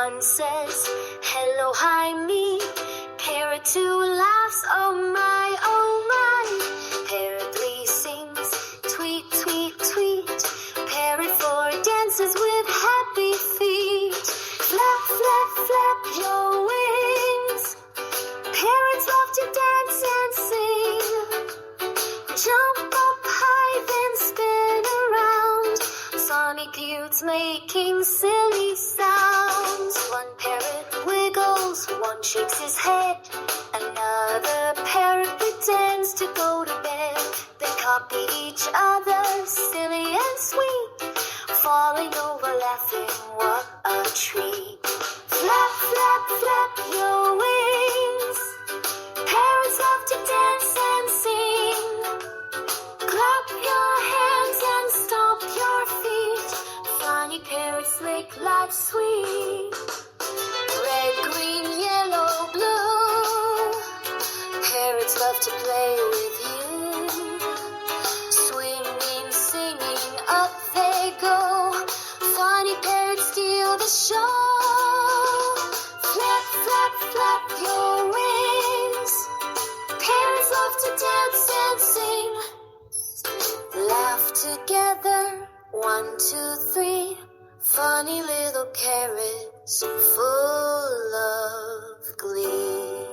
one says, hello, hi, me. Parrot 2 laughs, oh my, oh my. Parrot 3 sings, tweet, tweet, tweet. Parrot 4 dances with happy feet. Flap, flap, flap your wings. Parrots love to dance and sing. Jump up high, then spin around. Funny parrots making silly sounds. One parrot wiggles, one shakes his head. Another parrot pretends to go to bed. They copy each other, silly and sweet, falling over laughing, what a treat. Flap, flap, flap your wings. Parrots love to dance and sing. Clap your hands and stomp your feet. Funny parrots make life sweet. Red, green, yellow, blue. Parrots love to play with you. Swinging, singing, up they go. Funny parrots steal the show. Flap, flap, flap your wings. Parrots love to dance and sing. Laugh together, 1, 2, 3. Funny little parrots full of glee.